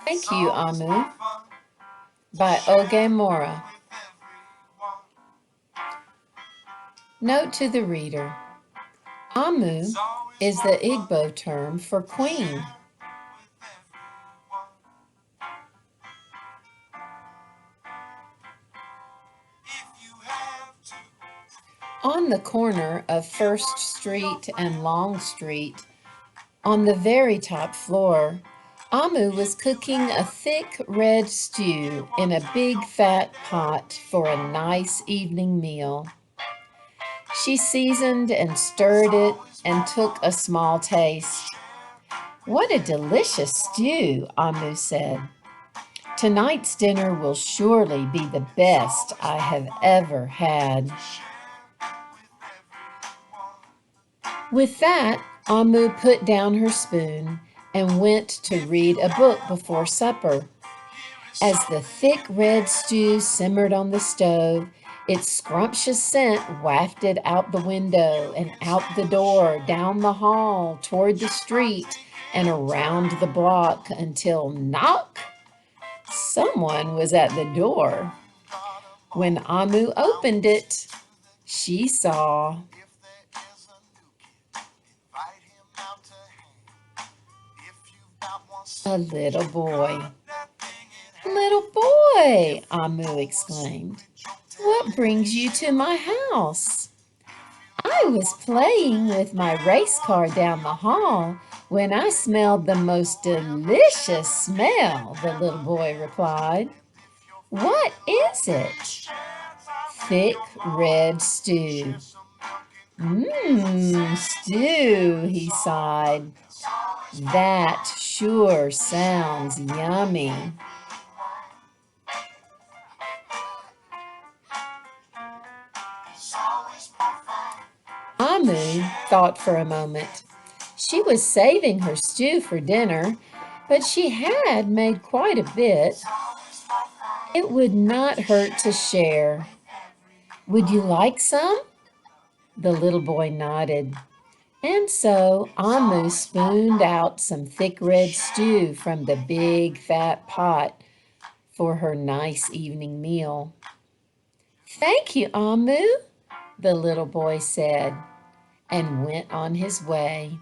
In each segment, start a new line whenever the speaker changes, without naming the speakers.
Thank You, Amu, by Oge Mora. Note to the reader. Amu is the Igbo term for queen. On the corner of First Street and Long Street, on the very top floor, Amu was cooking a thick red stew in a big fat pot for a nice evening meal. She seasoned and stirred it and took a small taste. "What a delicious stew," Amu said. "Tonight's dinner will surely be the best I have ever had." With that, Amu put down her spoon and went to read a book before supper. As the thick red stew simmered on the stove, its scrumptious scent wafted out the window and out the door, down the hall, toward the street, and around the block until knock! Someone was at the door. When Amu opened it, she saw a little boy. "Little boy," Amu exclaimed, "what brings you to my house?" "I was playing with my race car down the hall when I smelled the most delicious smell," the little boy replied. "What is it?" "Thick red stew." Stew," he sighed. "That sure sounds yummy." Amu thought for a moment. She was saving her stew for dinner, but she had made quite a bit. It would not hurt to share. "Would you like some?" The little boy nodded. And so Amu spooned out some thick red stew from the big fat pot for her nice evening meal. "Thank you, Amu," the little boy said, and went on his way.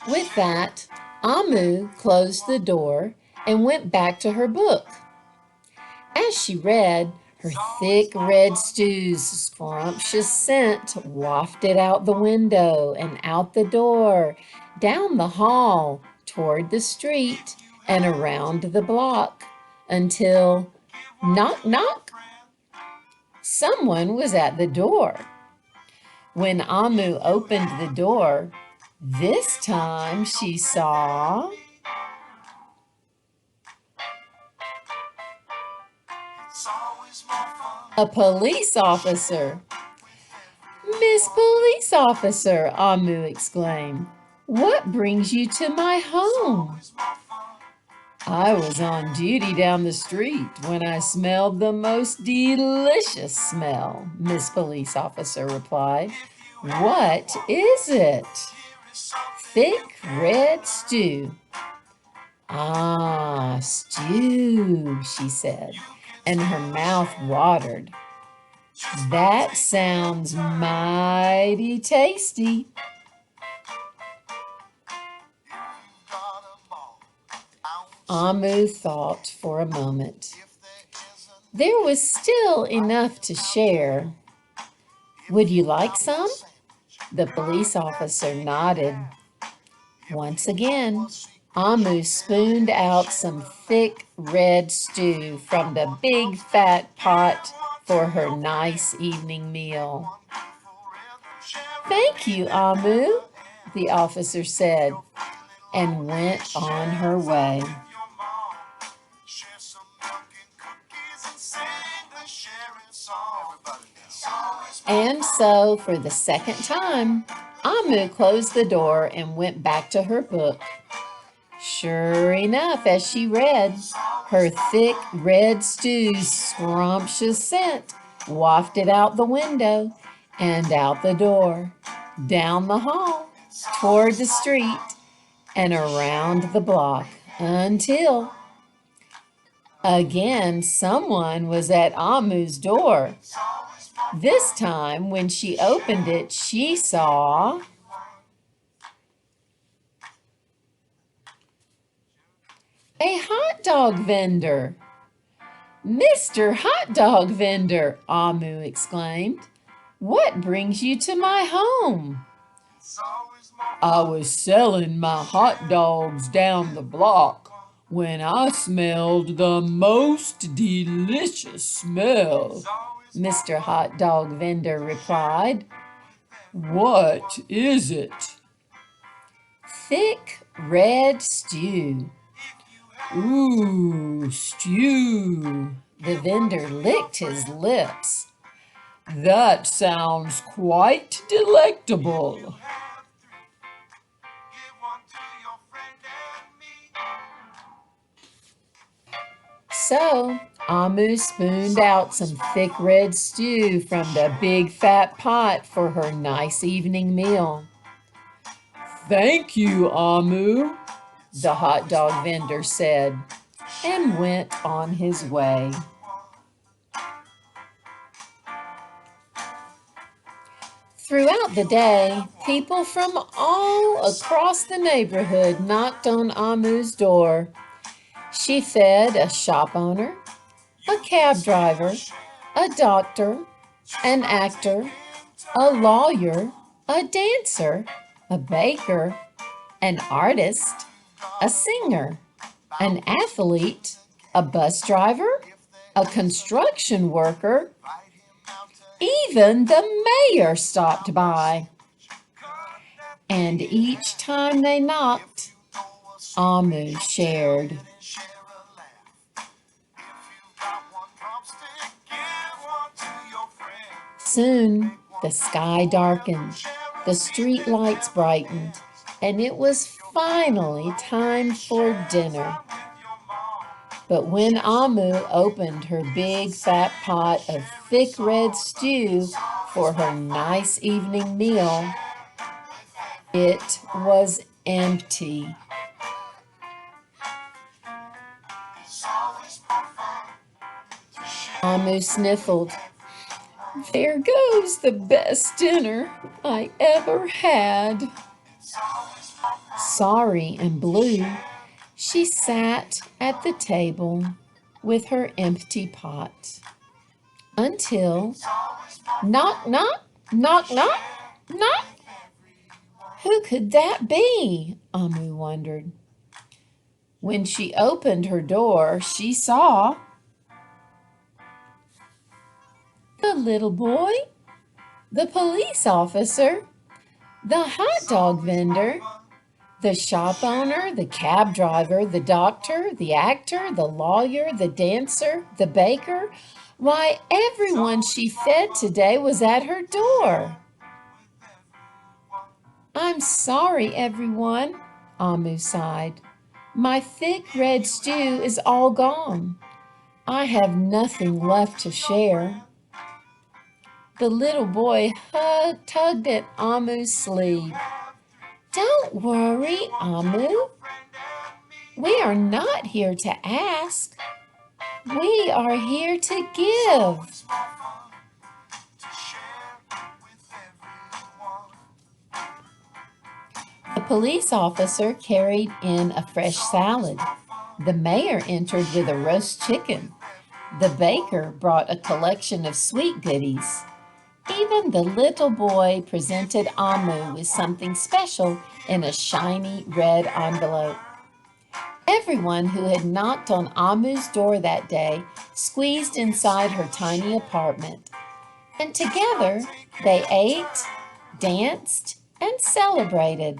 With that, Amu closed the door and went back to her book. As she read, her thick red stew's scrumptious scent wafted out the window and out the door, down the hall, toward the street, and around the block, until knock, knock, someone was at the door. When Amu opened the door, this time she saw a police officer. "Miss Police Officer," Amu exclaimed, "what brings you to my home?" "I was on duty down the street when I smelled the most delicious smell," Miss Police Officer replied. "What is it?" "Thick red stew." "Ah, stew," she said, and her mouth watered. "That sounds mighty tasty." Amu thought for a moment. There was still enough to share. "Would you like some?" The police officer nodded. Once again, Amu spooned out some thick red stew from the big fat pot for her nice evening meal. "Thank you, Amu," the officer said, and went on her way. And so, for the second time, Amu closed the door and went back to her book. Sure enough, as she read, her thick red stew's scrumptious scent wafted out the window and out the door, down the hall, toward the street, and around the block until again someone was at Amu's door. This time, when she opened it, she saw a hot dog vendor. "Mr. Hot Dog Vendor," Amu exclaimed, "what brings you to my home?" "I was selling my hot dogs down the block when I smelled the most delicious smell," Mr. Hot Dog Vendor replied. "What is it?" "Thick red stew." "Ooh, stew." The vendor licked his lips. "That sounds quite delectable." So Amu spooned out some thick red stew from the big fat pot for her nice evening meal. "Thank you, Amu," the hot dog vendor said, and went on his way. Throughout the day, people from all across the neighborhood knocked on Amu's door. She fed a shop owner, a cab driver, a doctor, an actor, a lawyer, a dancer, a baker, an artist, a singer, an athlete, a bus driver, a construction worker. Even the mayor stopped by. And each time they knocked, Amu shared. Soon the sky darkened, the street lights brightened, and it was finally time for dinner. But when Amu opened her big fat pot of thick red stew for her nice evening meal, it was empty. Amu sniffled. "There goes the best dinner I ever had." Sorry and blue, she sat at the table with her empty pot. Until knock, knock, knock, knock, knock. Who could that be? Amu wondered. When she opened her door, she saw the little boy, the police officer, the hot dog vendor, the shop owner, the cab driver, the doctor, the actor, the lawyer, the dancer, the baker. Why, everyone she fed today was at her door. "I'm sorry, everyone," Amu sighed. "My thick red stew is all gone. I have nothing left to share." The little boy tugged at Amu's sleeve. "Don't worry, Amu. We are not here to ask. We are here to give." The police officer carried in a fresh salad. The mayor entered with a roast chicken. The baker brought a collection of sweet goodies. Even the little boy presented Amu with something special in a shiny red envelope. Everyone who had knocked on Amu's door that day squeezed inside her tiny apartment, and together they ate, danced, and celebrated.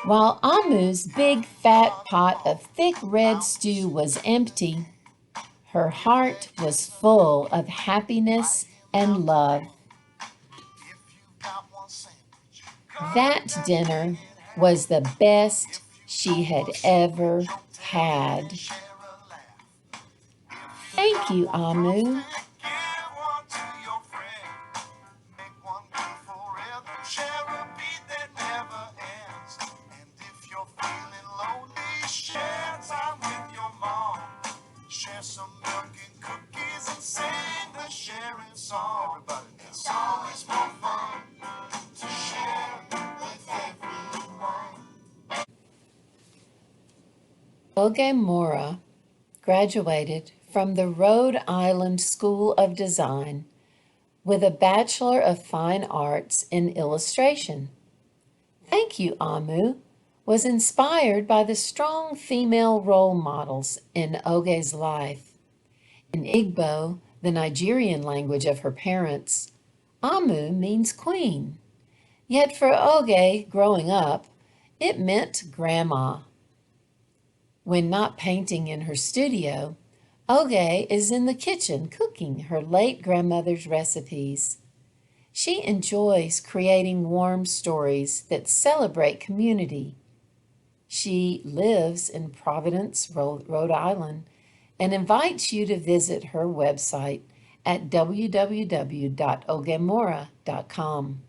While Amu's big fat pot of thick red stew was empty, her heart was full of happiness and love. That dinner was the best she had ever had. Thank you, Amu. Oge Mora graduated from the Rhode Island School of Design with a Bachelor of Fine Arts in Illustration. Thank You, Amu was inspired by the strong female role models in Oge's life. In Igbo, the Nigerian language of her parents, Amu means queen. Yet for Oge, growing up, it meant grandma. When not painting in her studio, Oge is in the kitchen cooking her late grandmother's recipes. She enjoys creating warm stories that celebrate community. She lives in Providence, Rhode Island, and invites you to visit her website at www.ogemora.com.